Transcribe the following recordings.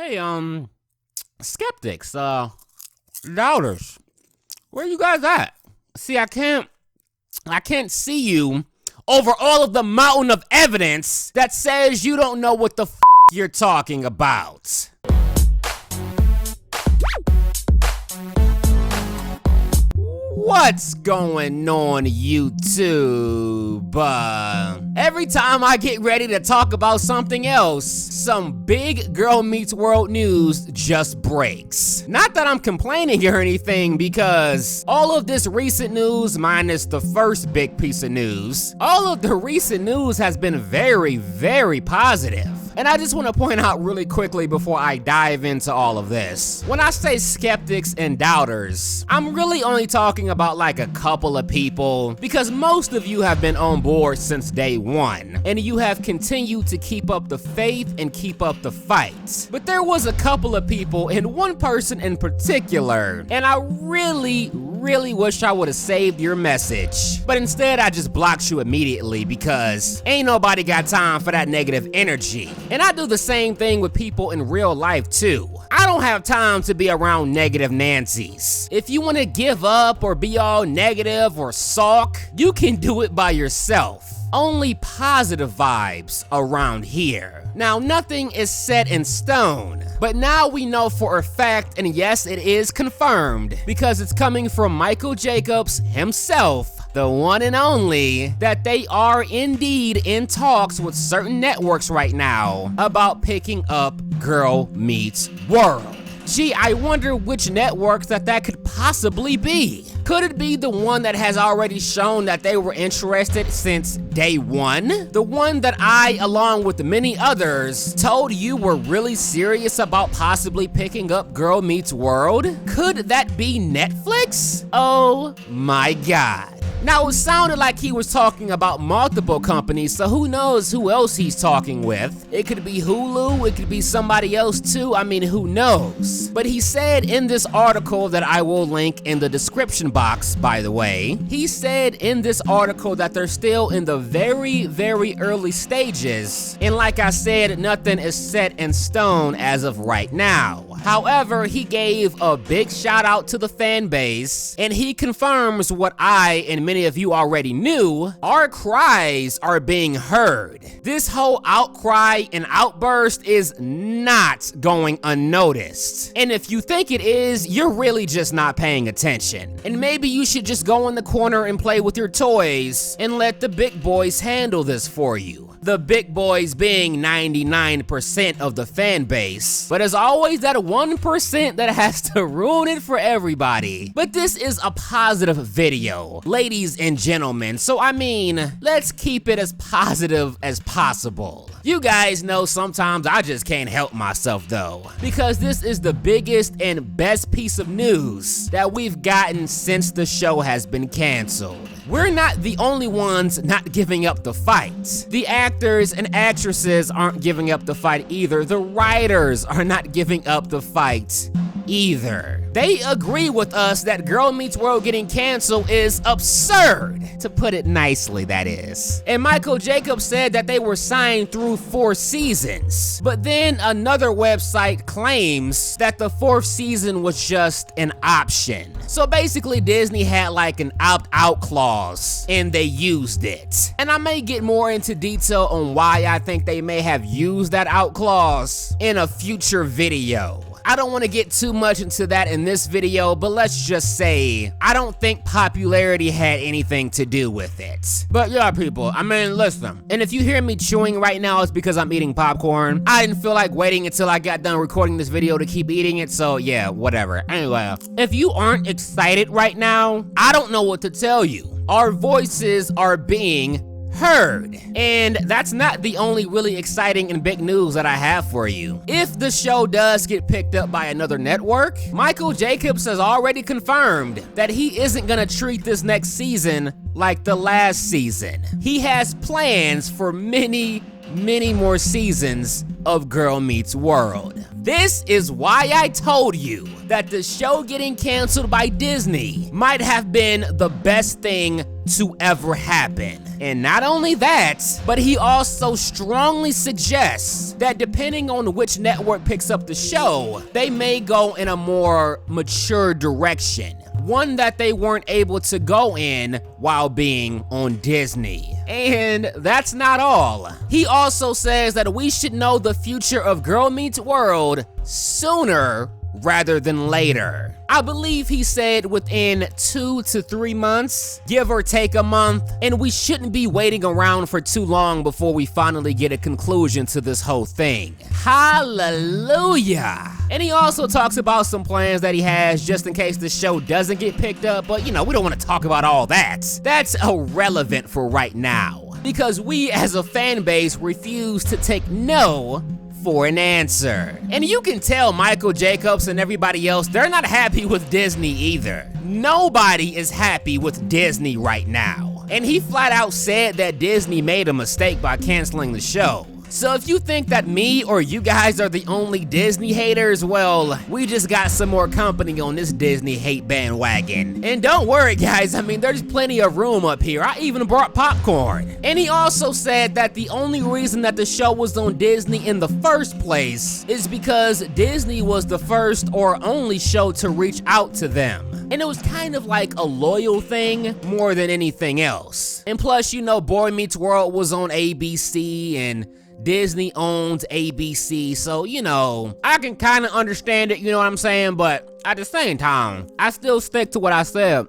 Hey, skeptics, doubters, where you guys at? See, I can't see you over all of the mountain of evidence that says you don't know what the f you're talking about. What's going on, YouTube? Every time I get ready to talk about something else, some big Girl Meets World news just breaks. Not that I'm complaining or anything, because all of this recent news, minus the first big piece of news, all of the recent news has been very, very positive. And I just want to point out really quickly before I dive into all of this. When I say skeptics and doubters, I'm really only talking about like a couple of people, because most of you have been on board since day one, and you have continued to keep up the faith and keep up the fight. But there was a couple of people, and one person in particular, and I really wish I would have saved your message. But instead, I just blocked you immediately because ain't nobody got time for that negative energy. And I do the same thing with people in real life too. I don't have time to be around negative Nancys. If you want to give up or be all negative or sulk, you can do it by yourself. Only positive vibes around here. Now, nothing is set in stone, but now we know for a fact, and yes, it is confirmed, because it's coming from Michael Jacobs himself, the one and only, that they are indeed in talks with certain networks right now about picking up Girl Meets World. Gee, I wonder which networks that could possibly be. Could it be the one that has already shown that they were interested since day one? The one that I, along with many others, told you were really serious about possibly picking up Girl Meets World? Could that be Netflix? Oh my God. Now, it sounded like he was talking about multiple companies, so who knows who else he's talking with. It could be Hulu, it could be somebody else too, I mean, who knows? But he said in this article that I will link in the description box, by the way, he said in this article that they're still in the very, very early stages. And like I said, nothing is set in stone as of right now. However, he gave a big shout out to the fan base, and he confirms what I and many of you already knew: our cries are being heard. This whole outcry and outburst is not going unnoticed. And if you think it is, you're really just not paying attention. And maybe you should just go in the corner and play with your toys and let the big boys handle this for you. The big boys being 99% of the fan base. But there's always that 1% that has to ruin it for everybody. But this is a positive video, ladies and gentlemen. So I mean, let's keep it as positive as possible. You guys know sometimes I just can't help myself though, because this is the biggest and best piece of news that we've gotten since the show has been canceled. We're not the only ones not giving up the fight. The actors and actresses aren't giving up the fight either. The writers are not giving up the fight either. They agree with us that Girl Meets World getting canceled is absurd, to put it nicely, that is. And Michael Jacobs said that they were signed through 4 seasons. But then another website claims that the 4th season was just an option. So basically Disney had like an opt-out clause and they used it. And I may get more into detail on why I think they may have used that out clause in a future video. I don't want to get too much into that in this video, but let's just say I don't think popularity had anything to do with it. But yeah, people, I mean, listen. And if you hear me chewing right now, it's because I'm eating popcorn. I didn't feel like waiting until I got done recording this video to keep eating it, so yeah, whatever. Anyway, if you aren't excited right now, I don't know what to tell you. Our voices are being heard. And that's not the only really exciting and big news that I have for you. If the show does get picked up by another network, Michael Jacobs has already confirmed that he isn't gonna treat this next season like the last season. He has plans for many more seasons of Girl Meets World. This is why I told you that the show getting canceled by Disney might have been the best thing to ever happen. And not only that, but he also strongly suggests that depending on which network picks up the show, they may go in a more mature direction, one that they weren't able to go in while being on Disney. And that's not all. He also says that we should know the future of Girl Meets World sooner rather than later. I believe he said within 2 to 3 months, give or take a month, and we shouldn't be waiting around for too long before we finally get a conclusion to this whole thing. Hallelujah! And he also talks about some plans that he has just in case the show doesn't get picked up, but you know, we don't want to talk about all that. That's irrelevant for right now, because we as a fan base refuse to take no for an answer. And you can tell Michael Jacobs and everybody else, they're not happy with Disney either. Nobody is happy with Disney right now. And he flat out said that Disney made a mistake by canceling the show. So if you think that me or you guys are the only Disney haters, well, we just got some more company on this Disney hate bandwagon. And don't worry guys, I mean, there's plenty of room up here. I even brought popcorn. And he also said that the only reason that the show was on Disney in the first place is because Disney was the first or only show to reach out to them. And it was kind of like a loyal thing more than anything else. And plus, you know, Boy Meets World was on ABC and Disney owns ABC, so you know, I can kind of understand it, you know what I'm saying? But at the same time, I still stick to what I said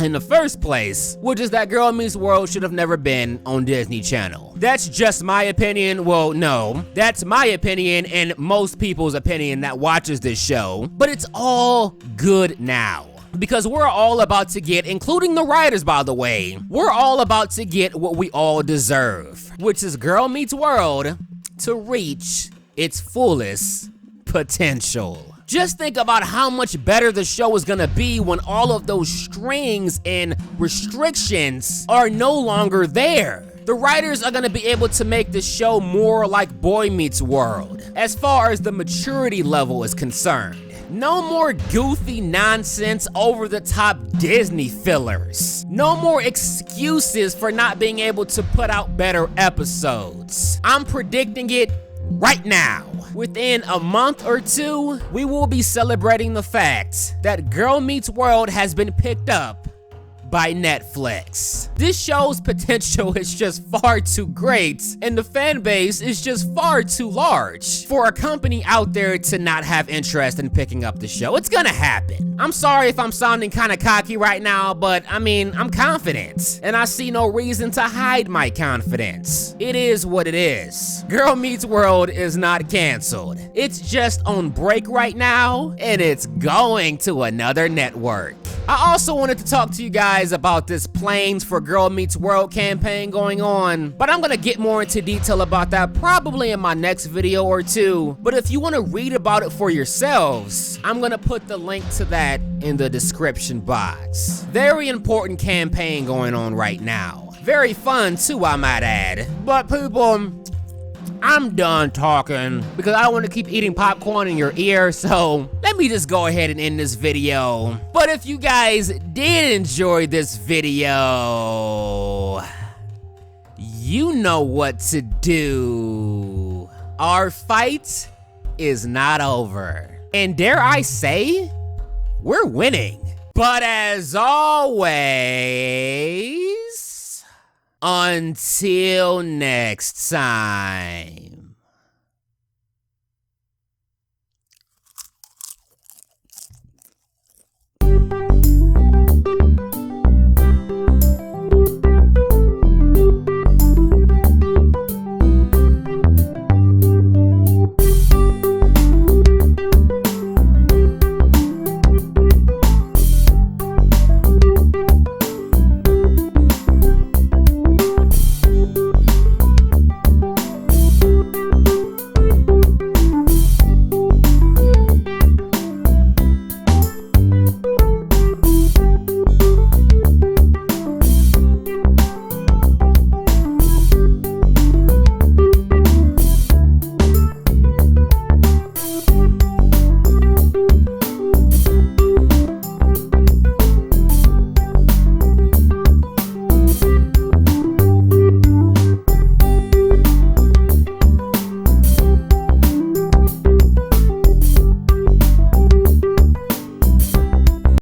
in the first place, which is that Girl Meets World should have never been on Disney Channel. That's just my opinion. Well, no, that's my opinion and most people's opinion that watches this show, but it's all good now. Because we're all about to get, including the writers by the way, we're all about to get what we all deserve, which is Girl Meets World to reach its fullest potential. Just think about how much better the show is gonna be when all of those strings and restrictions are no longer there. The writers are gonna be able to make the show more like Boy Meets World, as far as the maturity level is concerned. No more goofy nonsense, over-the-top Disney fillers. No more excuses for not being able to put out better episodes. I'm predicting it right now. Within a month or two, we will be celebrating the fact that Girl Meets World has been picked up by Netflix. This show's potential is just far too great, and the fan base is just far too large for a company out there to not have interest in picking up the show. It's gonna happen. I'm sorry if I'm sounding kind of cocky right now, but I mean, I'm confident, and I see no reason to hide my confidence. It is what it is. Girl Meets World is not canceled. It's just on break right now, and it's going to another network. I also wanted to talk to you guys about this Planes for Girl Meets World campaign going on, but I'm gonna get more into detail about that probably in my next video or two. But if you wanna read about it for yourselves, I'm gonna put the link to that in the description box. Very important campaign going on right now. Very fun too, I might add. But people, I'm done talking because I don't want to keep eating popcorn in your ear, so let me just go ahead and end this video. But if you guys did enjoy this video, you know what to do. Our fight is not over. And dare I say, we're winning. But as always, until next time.